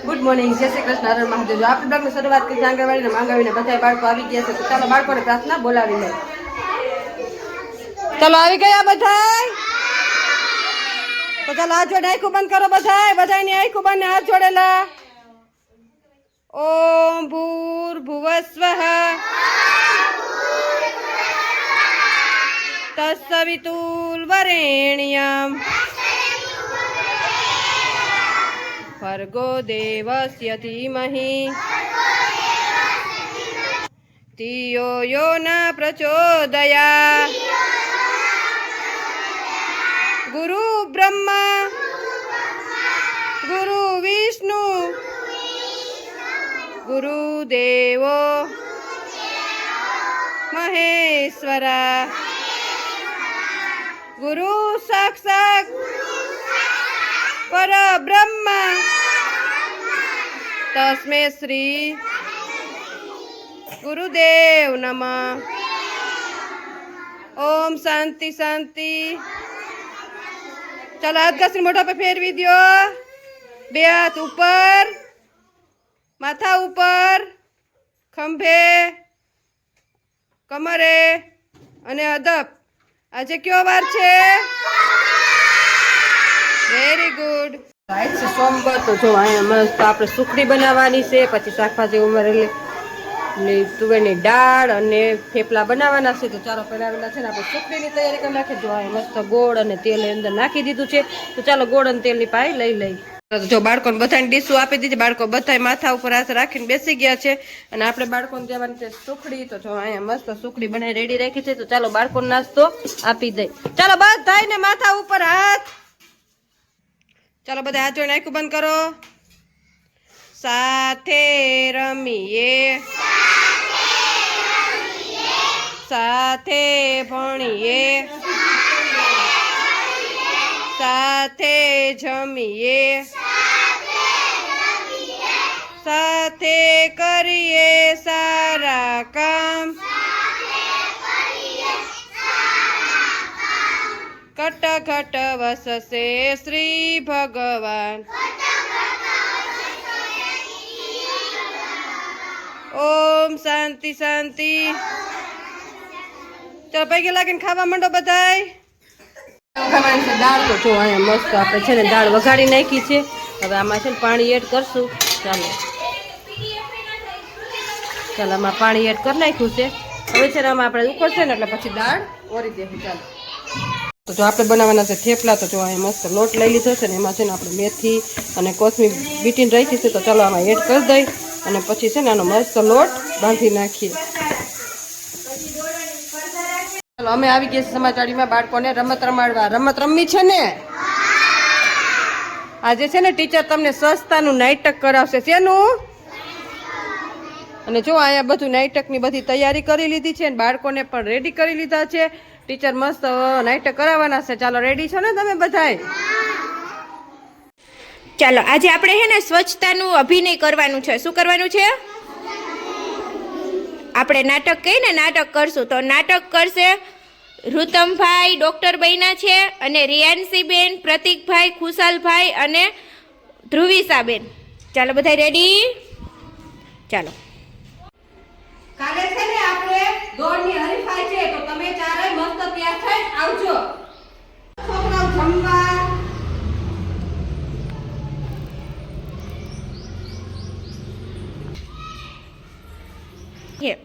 Good morning, જય શ્રી કૃષ્ણ, હર મહાદેવ. આપણે બ્લોગની શરૂઆત કરી આંગણવાડીને માંગવીને બધા બાળકો આવી ગયા છે. તો ચાલો બાળકોને પ્રાર્થના બોલાવી લે. ચાલો આવી ગયા બધા. તો ચાલો હાથ જોડે આંખું બંધ કરો બધાની આંખું બંધ હાથ જોડેલા. ઓમ ભૂર્ભુવસ્વઃ તત્સવિતુર્વરેણ્યં ભર્ગો દેવસ્ય ધીમહિ ધિયો યો ન પ્રચોદયાत्. ગુરુ બ્રહ્મા ગુરુ વિષ્ણુ ગુરુદેવો મહેશ્વરા ગુરુ સાક્ષાત પરબ્રહ્મ તસ્મે શ્રી ગુરુદેવ નમઃ. ઓમ શાંતિ શાંતિ. ચાલો હાથ ઘસી મોઢા પર ફેરવી દો. બે હાથ ઉપર, માથા ઉપર, ખંભે, કમરે અને અદબ. આજે કયો વાર છે? Very good. રાઈટ છે સોમવાર. તો જો અહીંયા મસ્ત આપણે સુખડી બનાવવાની છે, પછી શાકભાજી ઉમેરેલી તુવેરની દાળ અને થેપલા બનાવવાના છે. તો ચાલો પહેલાં છે ને આપણે સુખડીની તૈયારી કરી નાખીએ. જો અહીંયા મસ્ત ગોળ અને તેલ અંદર નાખી દીધું છે. તો ચાલો ગોળ અને તેલની પાઈ લઈ. જો બાળકોને બધાને ડીશું આપી દીધી. બાળકો બધા માથા ઉપર હાથ રાખીને બેસી ગયા છે અને આપણે બાળકોને દેવાની છે સુખડી. તો જો અહીંયા મસ્ત સુખડી બનાવી રેડી રાખી છે. તો ચાલો બાળકોને નાસ્તો આપી દઈ. ચાલો બધાને માથા ઉપર હાથ. ચાલો બધા હાથ જોઈને આંખું બંધ કરો. સાથે રમીએ, સાથે ભણીએ, સાથે જમીએ, સાથે કરીએ સારા કામ, કટ ઘટ વસશે શ્રી ભગવાન. ઓમ શાંતિ શાંતિ. ચાલો પૈકી લાગીને ખાવા માંડો બધાય. ખાવાની છે દાળ. તો જો અહીંયા મસ્ત આપણે છે ને દાળ વઘારી નાખી છે. હવે આમાં છે ને પાણી એડ કરશું. ચાલો આમાં પાણી એડ કરી નાખ્યું છે. હવે છે ને આમાં આપણે ઉકળશે ને એટલે પછી દાળ ઓરી દેશું. ચાલો તો જો આપણે બનાવવાના છે થેપલા. તો જો અહીંયા મસ્ત લોટ લઈ લીધો છે ને એમાં છે ને આપણે મેથી અને કોથમીર બીટીને રાખી છે. તો ચાલો આમાં એડ કરી દઈ અને પછી છે ને આનો મસ્ત લોટ બાંધી નાખીએ. ચાલો અમે આવી ગયા સમાજવાડીમાં બાળકોને રમત રમાડવા. રમત રમવી છે ને? આજે છે ને ટીચર તમને સ્વચ્છતાનું નાટક કરાવશે. શેનું? અને જો અહીંયા બધું નાટકની બધી તૈયારી કરી લીધી છે અને બાળકોને પણ રેડી કરી લીધા છે. ટીચર મસ્ત નાટક કરાવવાના છે. ચાલો રેડી છો ને તમે બધાય? ચાલો આજે આપણે હે ને સ્વચ્છતાનું અભિનય કરવાનું છે. શું કરવાનું છે? આપણે નાટક કહીને નાટક કરશું. તો નાટક કરશે ઋતમભાઈ, ડૉક્ટર બન્યા છે, અને રિયાન્સીબેન, પ્રતિકભાઈ, ખુશાલભાઈ અને ધ્રુવિસાબેન. ચાલો બધા રેડી? ચાલો. કાલે છે ને આપણે દોડની હરીફાઈ છે. તો તમે ચારે મસ્ત તૈયાર થઈ આવજો. છોકરાઓ જમવા. Here.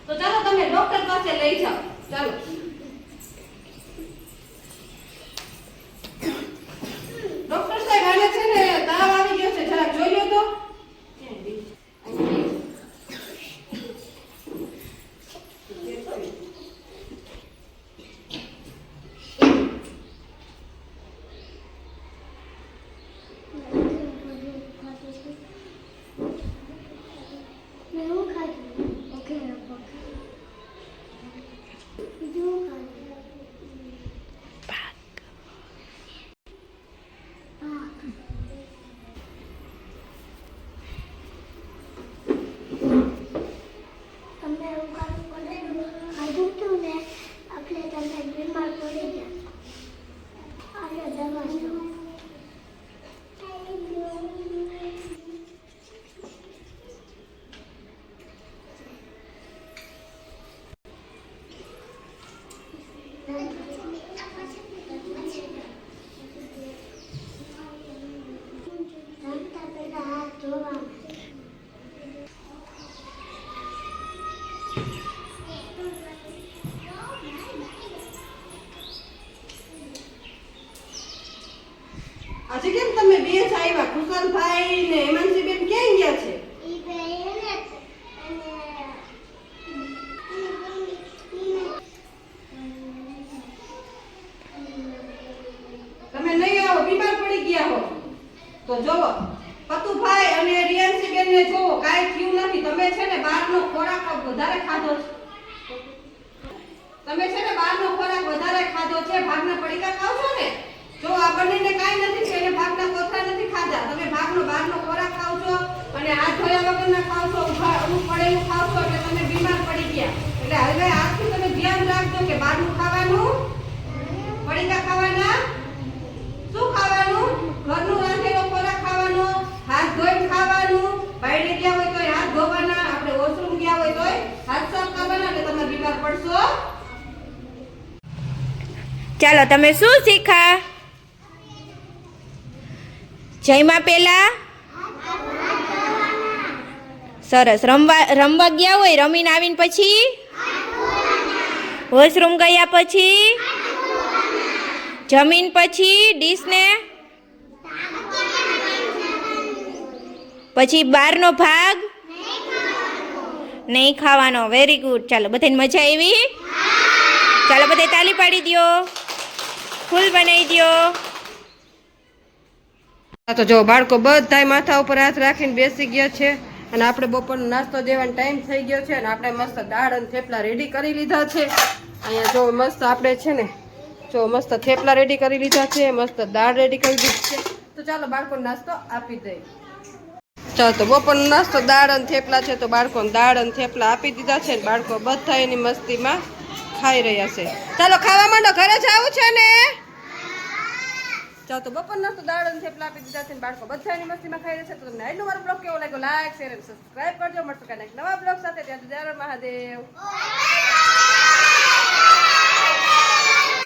તો ચાલો તમે ડોક્ટર પાસે લઈ જાઓ. ચાલો ડોક્ટર સાહેબ, આને છે ને તાવ આવી ગયો છે, જરાક જોઈ લો તો. આજે કેમ તમે બે જ આવ્યા? કુશલભાઈ ને હેમાંશીબેન ક્યાં ગયા છે? તમે નહીં આવો, બીમાર પડી ગયા હો. તો જોવો પતુભાઈ અને રિયાંશીબેન ને જોવો, કાંઈ થયું નથી. તમે છે ને બહારનો ખોરાક વધારે ખાધો છે. તમે છે ને બહારનો ખોરાક વધારે ખાધો છે. ભાગના પડીકા ખાવ છો ને? જો આ બંનેને કાંઈ નથી છે, એને ભાગના કોથળા નથી ખાધા. તમે ભાગનો બહારનો ખોરાક ખાવ છો અને હાથ ધોયા વગરના ખાવ છો, ઊભું પડેલું ખાવ છો, એટલે તમે બીમાર પડી ગયા. એટલે હવે આજથી તમે ધ્યાન રાખજો કે બહારનું ખાવાનું, પડીકા ખાવાના, શું ખાવાનું? ઘરનું રાંધેલો ખોરાક ખાવાનો, હાથ ધોઈને ખાવાનું. બહાર ગયા હોય તો હાથ ધોવાના, આપણે વોશરૂમ ગયા હોય તો હાથ સાફ કરવાના, એટલે તમે બીમાર પડશો. ચાલો, તમે શું શીખા? જયમાં પેલા સરસ. રમવા ગયા હોય, રમીને આવીને પછી વોશરૂમ ગયા પછી જમીન પછી ડીશને પછી બહારનો ભાગ નહીં ખાવાનો. Very good. ચાલો, બધાને મજા આવી? ચાલો, બધા તાલી પાડી દો, ફૂલ બનાવી દો. તો જો બાળકો બધાય માથા ઉપર હાથ રાખીને બેસી ગયા છે અને આપણે બપોરનો નાસ્તો દેવાનો ટાઈમ થઈ ગયો છે અને આપણે મસ્ત દાળ અને થેપલા રેડી કરી લીધા છે. અહીંયા જો મસ્ત આપણે છે ને જો મસ્ત થેપલા રેડી કરી લીધા છે, મસ્ત દાળ રેડી કરી દીધી છે. તો ચાલો બાળકોને નાસ્તો આપી દઈએ. ચાલો, તો બપોરનો નાસ્તો દાળ અને થેપલા છે, તો બાળકોને દાળ અને થેપલા આપી દીધા છે. બાળકો બધા એની મસ્તીમાં ખાઈ રહ્યા છે. ચાલો ખાવા માંડો, ઘરે જવું છે ને? ચાલો, તો બપોરના તો દાળ અને થેપલા આપી દીધા છે, બાળકો બધા એની મસ્તીમાં ખાઈ રહ્યા છે. તો તમને આજનો મારો બ્લોગ કેવો લાગ્યો? લાઈક, શેર અને સબસ્ક્રાઇબ કરજો. મળશું કાંઈક નવા બ્લોગ સાથે. ત્યાં સુધી જય મહાદેવ.